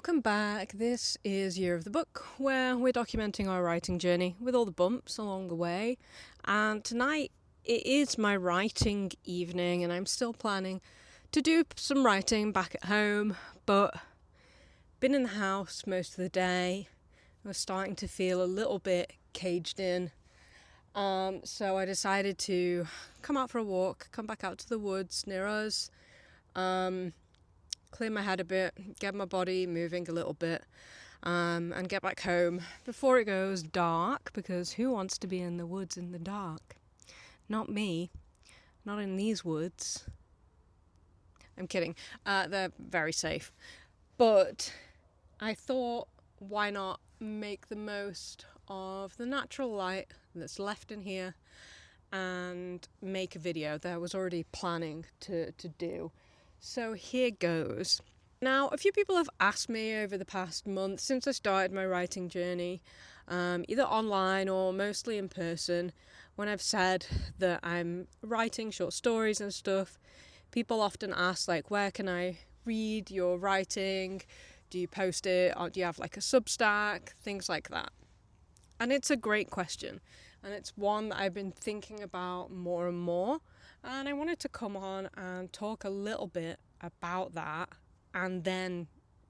Welcome back. This is Year of the Book, where we're documenting our writing journey with all the bumps along the way. And tonight it is my writing evening, and I'm still planning to do some writing back at home, but been in the house most of the day. I was starting to feel a little bit caged in. So I decided to come out for a walk, come back out to the woods near us, clear my head a bit, get my body moving a little bit, and get back home before it goes dark, because who wants to be in the woods in the dark? Not me. Not in these woods. I'm kidding. They're very safe. But I thought, why not make the most of the natural light that's left in here and make a video that I was already planning to do. So here goes. Now, a few people have asked me over the past month since I started my writing journey, either online or mostly in person, when I've said that I'm writing short stories and stuff. People often ask, like, where can I read your writing? Do you post it? Or do you have like a Substack? Things like that. And it's a great question. And it's one that I've been thinking about more and more. And I wanted to come on and talk a little bit about that, and then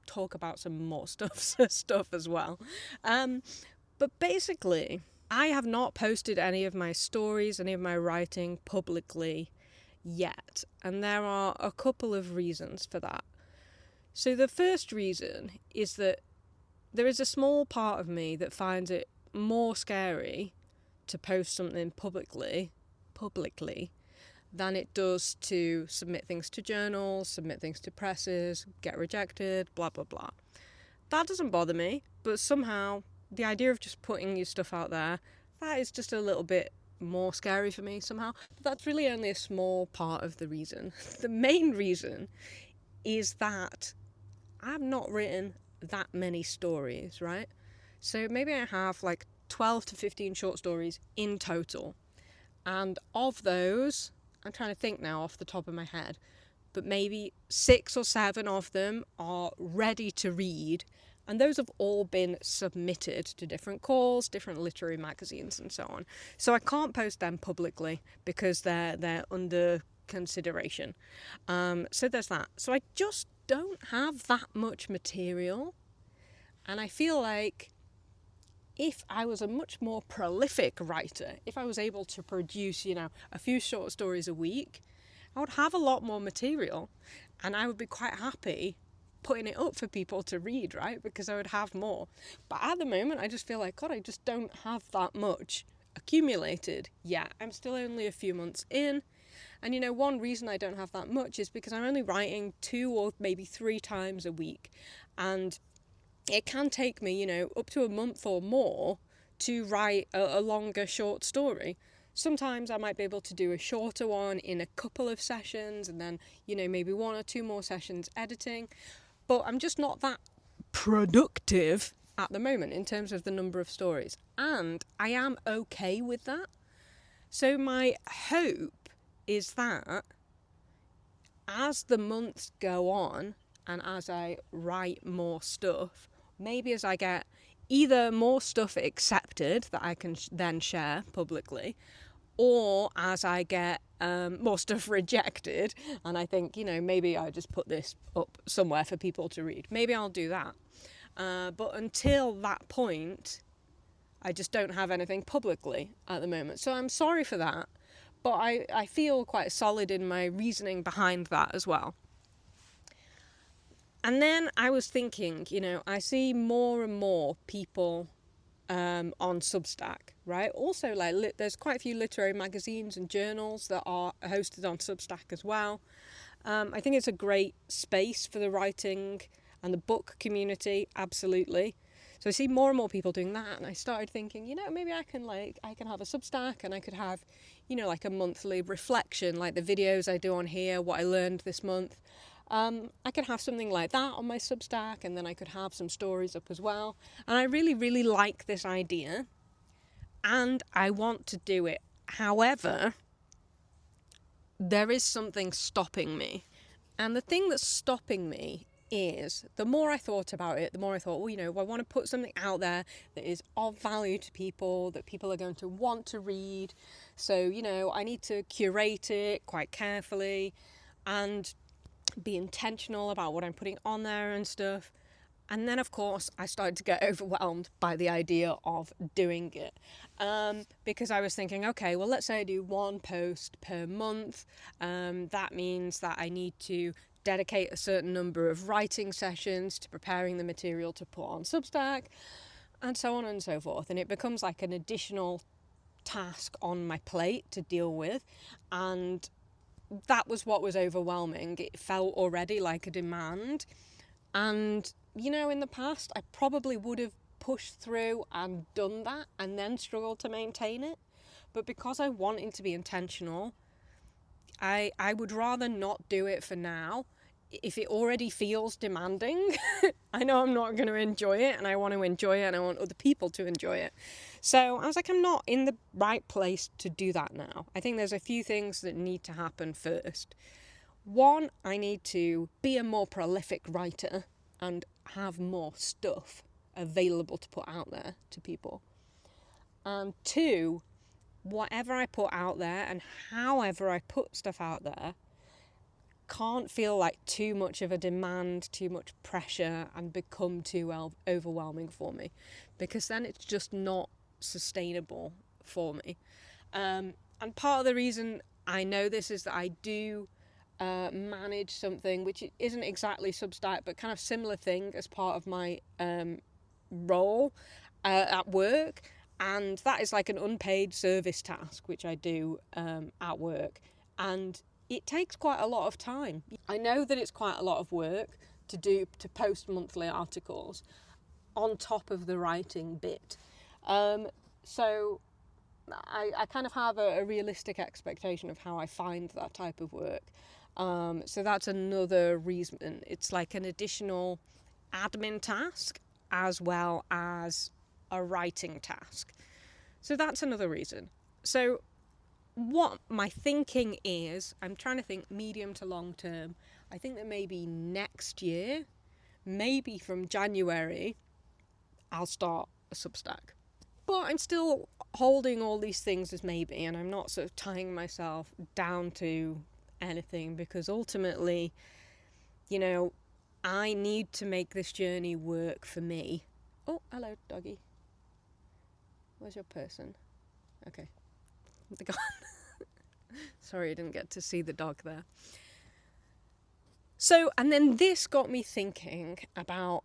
talk about some more stuff as well. But basically, I have not posted any of my stories, any of my writing publicly yet. And there are a couple of reasons for that. So the first reason is that there is a small part of me that finds it more scary to post something publicly, than it does to submit things to journals, submit things to presses, get rejected, blah, blah, blah. That doesn't bother me, but somehow the idea of just putting your stuff out there, that is just a little bit more scary for me somehow. But that's really only a small part of the reason. The main reason is that I've not written that many stories, right? So maybe I have like 12 to 15 short stories in total. And of those, I'm trying to think now off the top of my head, but maybe 6 or 7 of them are ready to read, and those have all been submitted to different calls, different literary magazines and so on. So I can't post them publicly because they're under consideration. So there's that. So I just don't have that much material, and I feel like if I was a much more prolific writer, if I was able to produce, a few short stories a week, I would have a lot more material, and I would be quite happy putting it up for people to read, right? Because I would have more. But at the moment, I just feel like, God, I just don't have that much accumulated yet. I'm still only a few months in. And, one reason I don't have that much is because I'm only writing 2 or maybe 3 times a week. And it can take me, up to a month or more to write a longer short story. Sometimes I might be able to do a shorter one in a couple of sessions, and then, maybe 1 or 2 more sessions editing. But I'm just not that productive at the moment in terms of the number of stories. And I am okay with that. So my hope is that as the months go on and as I write more stuff, maybe as I get either more stuff accepted that I can then share publicly, or as I get more stuff rejected and I think, maybe I just put this up somewhere for people to read. Maybe I'll do that. But until that point, I just don't have anything publicly at the moment. So I'm sorry for that, but I feel quite solid in my reasoning behind that as well. And then I was thinking, I see more and more people on Substack, right? Also, there's quite a few literary magazines and journals that are hosted on Substack as well. I think it's a great space for the writing and the book community, absolutely. So I see more and more people doing that, and I started thinking, maybe I can have a Substack, and I could have, like a monthly reflection, like the videos I do on here, what I learned this month. I could have something like that on my Substack, and then I could have some stories up as well. And I really, really like this idea, and I want to do it. However, there is something stopping me. And the thing that's stopping me is, the more I thought about it, the more I thought, well, I want to put something out there that is of value to people, that people are going to want to read. So, I need to curate it quite carefully and be intentional about what I'm putting on there and stuff. And then, of course, I started to get overwhelmed by the idea of doing it. Because I was thinking, okay, well, let's say I do one post per month. That means that I need to dedicate a certain number of writing sessions to preparing the material to put on Substack, and so on and so forth. And it becomes like an additional task on my plate to deal with. And that was what was overwhelming. It felt already like a demand. And, in the past, I probably would have pushed through and done that and then struggled to maintain it. But because I wanted to be intentional, I would rather not do it for now. If it already feels demanding, I know I'm not going to enjoy it, and I want to enjoy it, and I want other people to enjoy it. So I was like, I'm not in the right place to do that now. I think there's a few things that need to happen first. One, I need to be a more prolific writer and have more stuff available to put out there to people. And two, whatever I put out there and however I put stuff out there can't feel like too much of a demand, too much pressure, and become too overwhelming for me, because then it's just not sustainable for me. And part of the reason I know this is that I do manage something which isn't exactly Substack, but kind of similar thing as part of my role at work, and that is like an unpaid service task which I do at work, and it takes quite a lot of time. I know that it's quite a lot of work to post monthly articles on top of the writing bit. So I kind of have a realistic expectation of how I find that type of work. So that's another reason. It's like an additional admin task as well as a writing task. So that's another reason. So what my thinking is, I'm trying to think medium to long term. I think that maybe next year, maybe from January, I'll start a Substack. But I'm still holding all these things as maybe, and I'm not sort of tying myself down to anything, because ultimately, I need to make this journey work for me. Oh, hello, doggy. Where's your person? Okay. They're gone. Sorry, I didn't get to see the dog there. So, and then this got me thinking about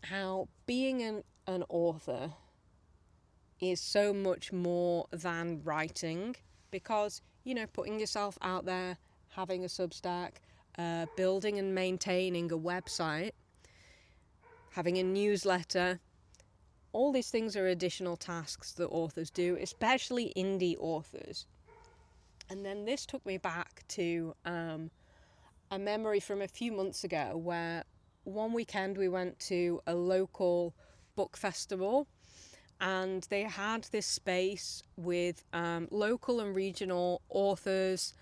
how being an author is so much more than writing, because, putting yourself out there, having a Substack, building and maintaining a website, having a newsletter, all these things are additional tasks that authors do, especially indie authors. And then this took me back to a memory from a few months ago where one weekend we went to a local book festival, and they had this space with local and regional authors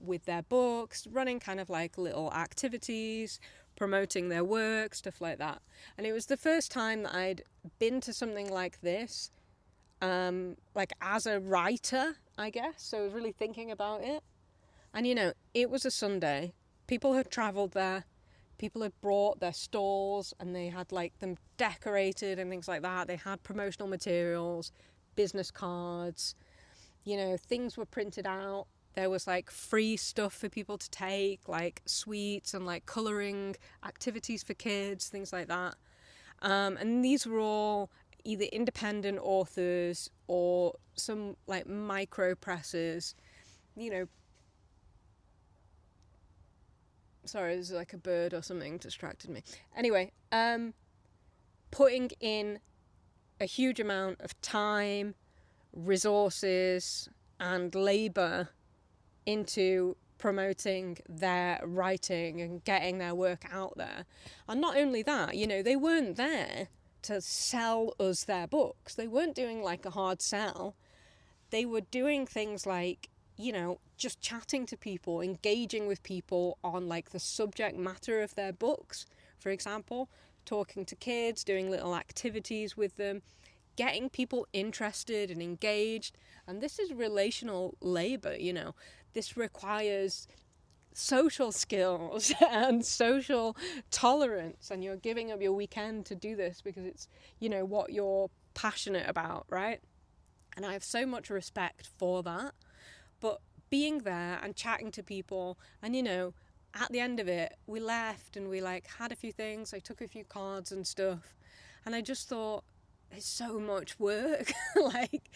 with their books, running kind of like little activities, promoting their work, stuff like that. And it was the first time that I'd been to something like this, like as a writer, I guess. So I was really thinking about it. And it was a Sunday. People had travelled there. People had brought their stalls and they had like them decorated and things like that. They had promotional materials, business cards, things were printed out. There was like free stuff for people to take, like sweets and like colouring activities for kids, things like that. And these were all either independent authors or some like micro presses, Sorry, there's like a bird or something distracted me. Anyway, putting in a huge amount of time, resources, and labour into promoting their writing and getting their work out there. And not only that, they weren't there to sell us their books. They weren't doing like a hard sell. They were doing things like just chatting to people, engaging with people on like the subject matter of their books, for example, talking to kids, doing little activities with them, getting people interested and engaged. And this is relational labor, this requires social skills and social tolerance, and you're giving up your weekend to do this because it's, what you're passionate about, right? And I have so much respect for that. But being there and chatting to people, and at the end of it, we left and we like had a few things. I took a few cards and stuff, and I just thought, it's so much work. Like,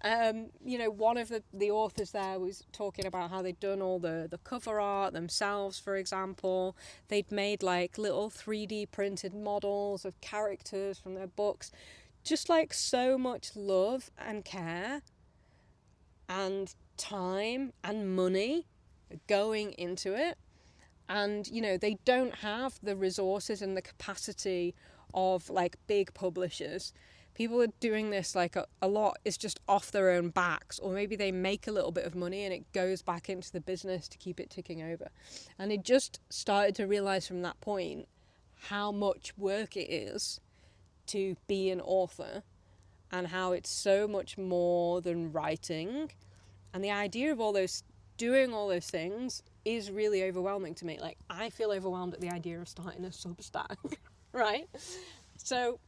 one of the authors there was talking about how they'd done all the cover art themselves, for example. They'd made like little 3D printed models of characters from their books. Just like so much love and care and time and money going into it. And, they don't have the resources and the capacity of like big publishers. People are doing this like a lot is just off their own backs, or maybe they make a little bit of money and it goes back into the business to keep it ticking over. And it just started to realize from that point how much work it is to be an author, and how it's so much more than writing. And the idea of doing all those things is really overwhelming to me. Like, I feel overwhelmed at the idea of starting a Substack, right? So,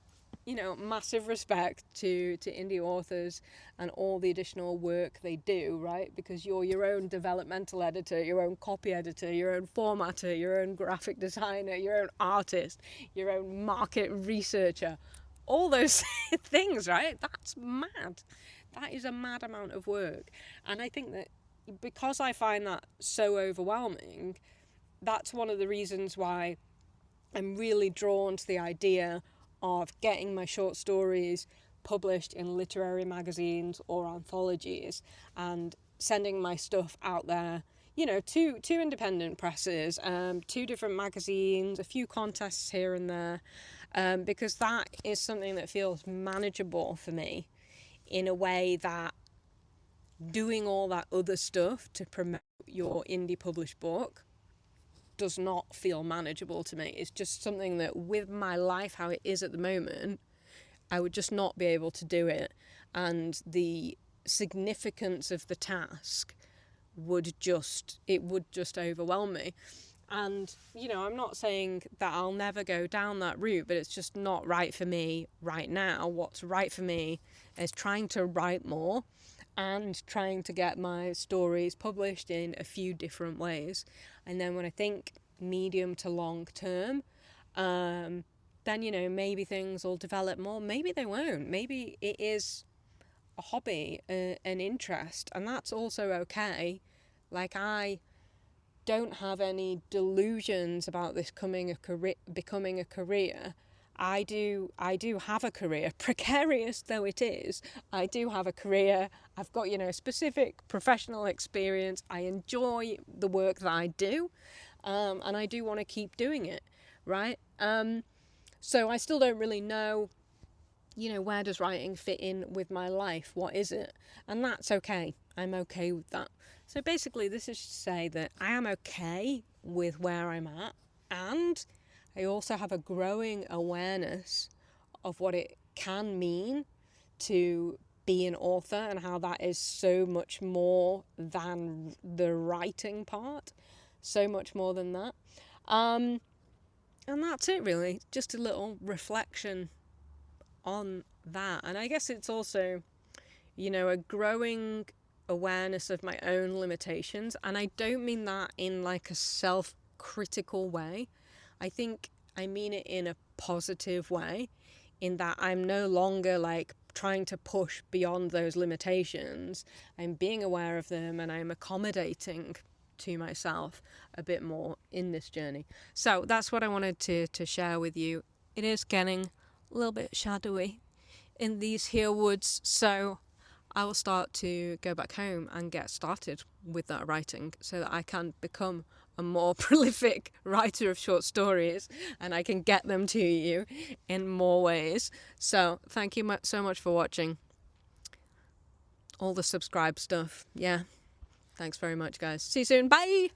massive respect to indie authors and all the additional work they do, right? Because you're your own developmental editor, your own copy editor, your own formatter, your own graphic designer, your own artist, your own market researcher. All those things, right? That's mad. That is a mad amount of work. And I think that because I find that so overwhelming, that's one of the reasons why I'm really drawn to the idea of getting my short stories published in literary magazines or anthologies, and sending my stuff out there, to independent presses, 2 different magazines, a few contests here and there, because that is something that feels manageable for me, in a way that doing all that other stuff to promote your indie published book does not feel manageable to me. It's just something that, with my life how it is at the moment, I would just not be able to do it. And the significance of the task would just overwhelm me. And, I'm not saying that I'll never go down that route, but it's just not right for me right now. What's right for me is trying to write more and trying to get my stories published in a few different ways. And then when I think medium to long term, then, maybe things will develop more. Maybe they won't. Maybe it is a hobby, an interest, and that's also okay. Like, I don't have any delusions about this becoming a career. I do have a career, precarious though it is. I do have a career. I've got, specific professional experience. I enjoy the work that I do, and I do want to keep doing it, right? So I still don't really know, where does writing fit in with my life? What is it? And that's okay. I'm okay with that. So basically, this is to say that I am okay with where I'm at, and I also have a growing awareness of what it can mean to be an author, and how that is so much more than the writing part, so much more than that. And that's it, really. Just a little reflection on that. And I guess it's also, a growing awareness of my own limitations. And I don't mean that in like a self-critical way. I think I mean it in a positive way, in that I'm no longer like trying to push beyond those limitations. I'm being aware of them, and I'm accommodating to myself a bit more in this journey. So that's what I wanted to share with you. It is getting a little bit shadowy in these here woods, so I will start to go back home and get started with that writing, so that I can become a more prolific writer of short stories, and I can get them to you in more ways. So thank you so much for watching. All the subscribe stuff, yeah, Thanks very much, guys. See you soon. Bye.